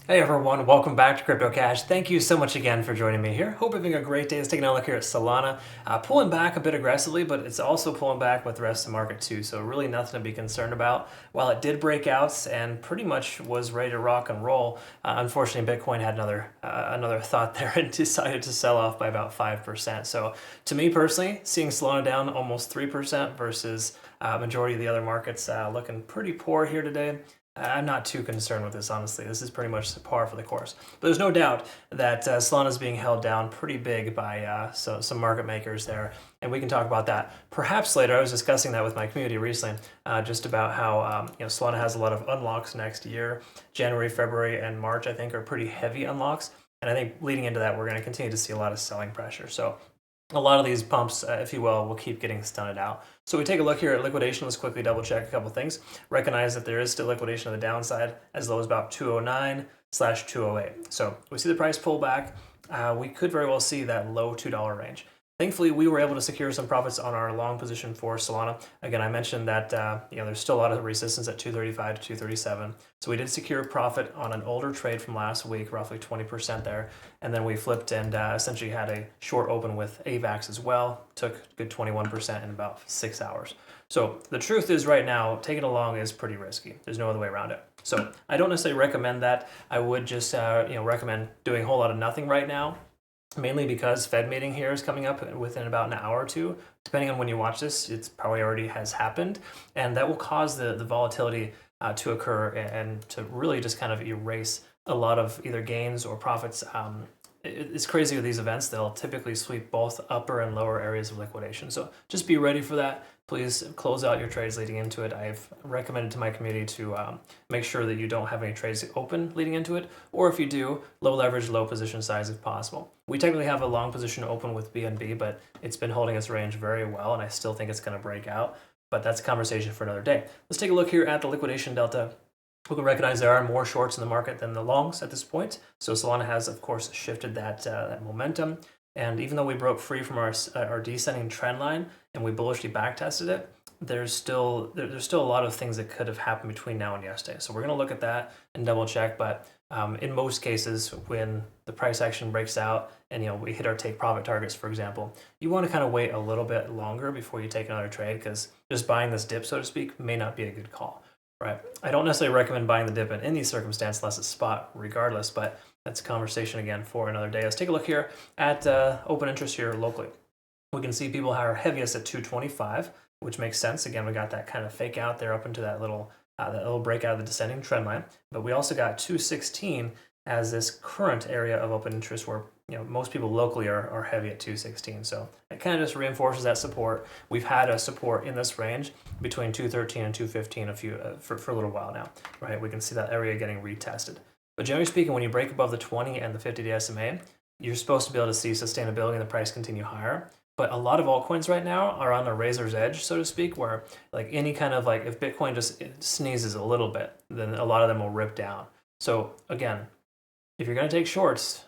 Hey everyone, welcome back to Crypto Cash. Thank you so much again for joining me here. Hope you're having a great day. Let's take a look here at Solana. Pulling back a bit aggressively, but it's also pulling back with the rest of the market too. So really nothing to be concerned about. While it did break out and pretty much was ready to rock and roll, unfortunately Bitcoin had another thought there and decided to sell off by about 5%. So to me personally, seeing Solana down almost 3% versus majority of the other markets looking pretty poor here today. I'm not too concerned with this, honestly. This is pretty much par for the course. But there's no doubt that Solana is being held down pretty big by some market makers there, and we can talk about that perhaps later. I was discussing that with my community recently, just about how Solana has a lot of unlocks next year. January, February, and March, I think, are pretty heavy unlocks, and I think leading into that, we're going to continue to see a lot of selling pressure. So a lot of these pumps, if you will keep getting stunted out. So we take a look here at liquidation. Let's quickly double check a couple things. Recognize that there is still liquidation on the downside as low as about 209/208. So we see the price pull back. We could very well see that low $2 range. Thankfully, we were able to secure some profits on our long position for Solana. Again, I mentioned that there's still a lot of resistance at 235 to 237. So we did secure a profit on an older trade from last week, roughly 20% there. And then we flipped and essentially had a short open with AVAX as well. Took a good 21% in about 6 hours. So the truth is right now, taking it long is pretty risky. There's no other way around it. So I don't necessarily recommend that. I would just recommend doing a whole lot of nothing right now, mainly because Fed meeting here is coming up within about an hour or two. Depending on when you watch this, it's probably already has happened, and that will cause the volatility to occur and to really just kind of erase a lot of either gains or profits. It's crazy with these events. They'll typically sweep both upper and lower areas of liquidation. So just be ready for that. Please close out your trades leading into it. I've recommended to my community to make sure that you don't have any trades open leading into it, or if you do, low leverage, low position size if possible. We technically have a long position open with BNB, but it's been holding its range very well, and I still think it's going to break out. But that's a conversation for another day. Let's take a look here at the liquidation delta. We can recognize there are more shorts in the market than the longs at this point. So Solana has, of course, shifted that momentum. And even though we broke free from our descending trend line and we bullishly backtested it, there's still a lot of things that could have happened between now and yesterday. So we're going to look at that and double check. But in most cases, when the price action breaks out and we hit our take profit targets, for example, you want to kind of wait a little bit longer before you take another trade, because just buying this dip, so to speak, may not be a good call. Right. I don't necessarily recommend buying the dip in any circumstance unless it's spot regardless, but that's a conversation again for another day. Let's take a look here at open interest here locally. We can see people are heaviest at 225, which makes sense. Again, we got that kind of fake out there up into that little breakout of the descending trend line. But we also got 216 as this current area of open interest where most people locally are heavy at 216. So it kind of just reinforces that support. We've had a support in this range between 213 and 215 for a little while now, right? We can see that area getting retested. But generally speaking, when you break above the 20 and the 50-day SMA, you're supposed to be able to see sustainability and the price continue higher. But a lot of altcoins right now are on the razor's edge, so to speak, where like any kind of if Bitcoin just sneezes a little bit, then a lot of them will rip down. So again, if you're going to take shorts,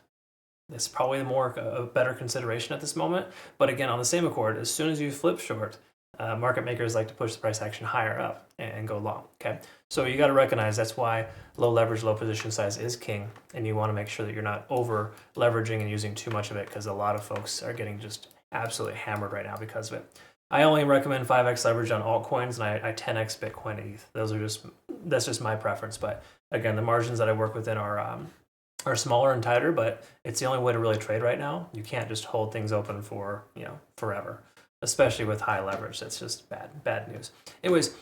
that's probably a better consideration at this moment. But again, on the same accord, as soon as you flip short, market makers like to push the price action higher up and go long. Okay, so you got to recognize that's why low leverage, low position size is king, and you want to make sure that you're not over leveraging and using too much of it, because a lot of folks are getting just absolutely hammered right now because of it. I only recommend 5x leverage on altcoins, and I 10x Bitcoin and ETH. That's just my preference. But again, the margins that I work within are smaller and tighter, but it's the only way to really trade right now. You can't just hold things open for forever, especially with high leverage. That's just bad news. Anyways,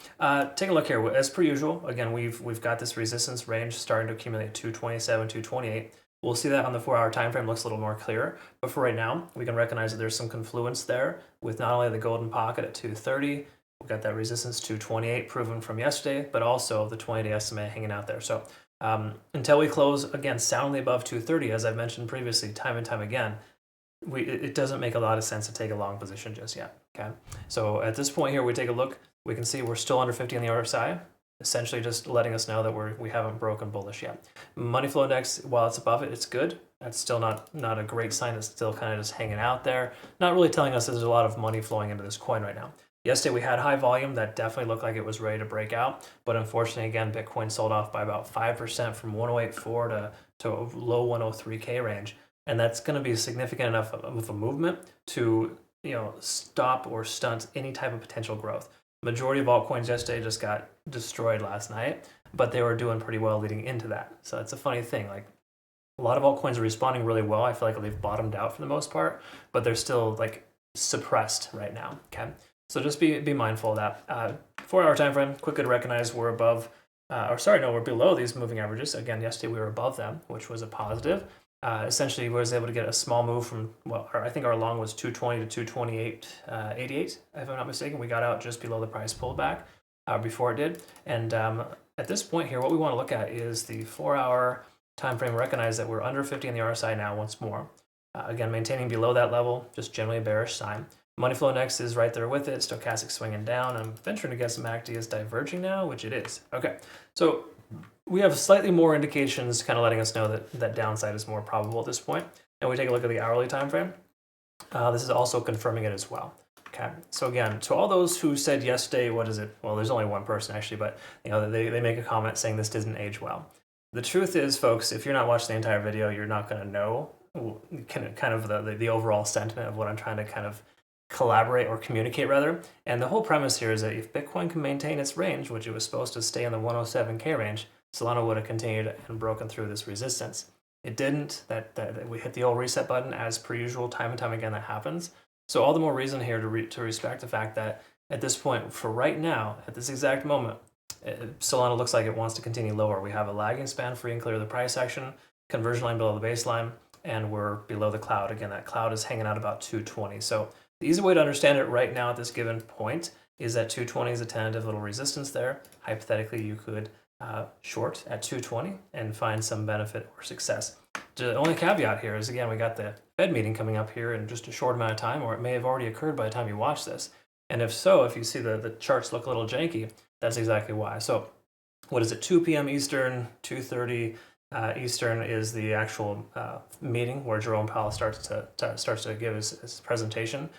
take a look here. As per usual, again, we've got this resistance range starting to accumulate 227, 228. We'll see that on the 4-hour time frame looks a little more clear. But for right now, we can recognize that there's some confluence there with not only the golden pocket at 230, we've got that resistance 228 proven from yesterday, but also the 20-day SMA hanging out there. So until we close, again, soundly above 230, as I've mentioned previously, time and time again, it doesn't make a lot of sense to take a long position just yet. Okay, so at this point here, we take a look. We can see we're still under 50 on the RSI, essentially just letting us know that we haven't broken bullish yet. Money flow index, while it's above it, it's good. That's still not a great sign. It's still kind of just hanging out there, not really telling us there's a lot of money flowing into this coin right now. Yesterday we had high volume that definitely looked like it was ready to break out, but unfortunately, again, Bitcoin sold off by about 5% from 108.4 to a low 103K range. And that's going to be significant enough of a movement to stop or stunt any type of potential growth. Majority of altcoins yesterday just got destroyed last night, but they were doing pretty well leading into that. So it's a funny thing. Like, a lot of altcoins are responding really well. I feel like they've bottomed out for the most part, but they're still like suppressed right now. Okay, so just be mindful of that. 4-hour time frame, quickly to recognize we're above, we're below these moving averages. Again, yesterday we were above them, which was a positive. Essentially, we was able to get a small move from, I think our long was 220 to 228.88, if I'm not mistaken. We got out just below the price pullback before it did. And at this point here, what we want to look at is the 4-hour time frame. Recognize that we're under 50 on the RSI now once more. Again, maintaining below that level, just generally a bearish sign. Money flow next is right there with it. Stochastic swinging down. I'm venturing to guess MACD is diverging now, which it is. Okay, so we have slightly more indications kind of letting us know that downside is more probable at this point. And we take a look at the hourly time frame. This is also confirming it as well. Okay, so again, to all those who said yesterday, what is it? Well, there's only one person actually, but they make a comment saying this didn't age well. The truth is, folks, if you're not watching the entire video, you're not going to know kind of the overall sentiment of what I'm trying to kind of collaborate or communicate rather. And the whole premise here is that if Bitcoin can maintain its range, which it was supposed to stay in the 107K range, Solana would have continued and broken through this resistance. It didn't. That we hit the old reset button as per usual. Time and time again that happens. So all the more reason here to respect the fact that at this point, for right now, at this exact moment, Solana looks like it wants to continue lower. We have a lagging span free and clear of the price action, conversion line below the baseline, and we're below the cloud. Again, that cloud is hanging out about 220. So the easy way to understand it right now at this given point is that 220 is a tentative little resistance there. Hypothetically, you could short at 220 and find some benefit or success. The only caveat here is, again, we got the Fed meeting coming up here in just a short amount of time, or it may have already occurred by the time you watch this. And if so, if you see the charts look a little janky, that's exactly why. So what is it, 2 p.m. Eastern, 2:30 Eastern is the actual meeting where Jerome Powell starts to give his presentation.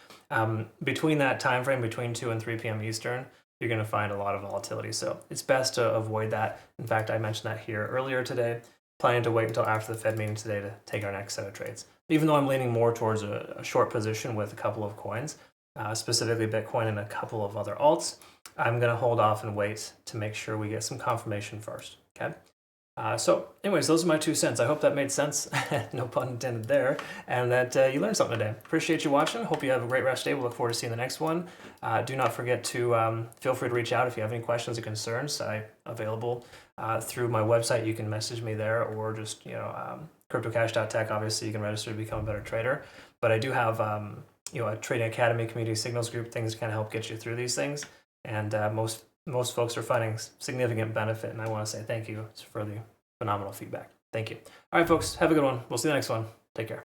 Between that time frame, between 2 and 3 p.m. Eastern, you're going to find a lot of volatility. So it's best to avoid that. In fact, I mentioned that here earlier today, planning to wait until after the Fed meeting today to take our next set of trades. Even though I'm leaning more towards a short position with a couple of coins, specifically Bitcoin and a couple of other alts, I'm going to hold off and wait to make sure we get some confirmation first. Okay. So anyways, those are my 2 cents. I hope that made sense. No pun intended there. And that you learned something today. Appreciate you watching. Hope you have a great rest of the day. We'll look forward to seeing the next one. Do not forget to feel free to reach out if you have any questions or concerns. I'm available through my website. You can message me there, or just, cryptocash.tech. Obviously, you can register to become a better trader. But I do have a trading academy, community signals group, things to kind of help get you through these things. And most folks are finding significant benefit, and I want to say thank you for the phenomenal feedback. Thank you. All right, folks, have a good one. We'll see you the next one. Take care.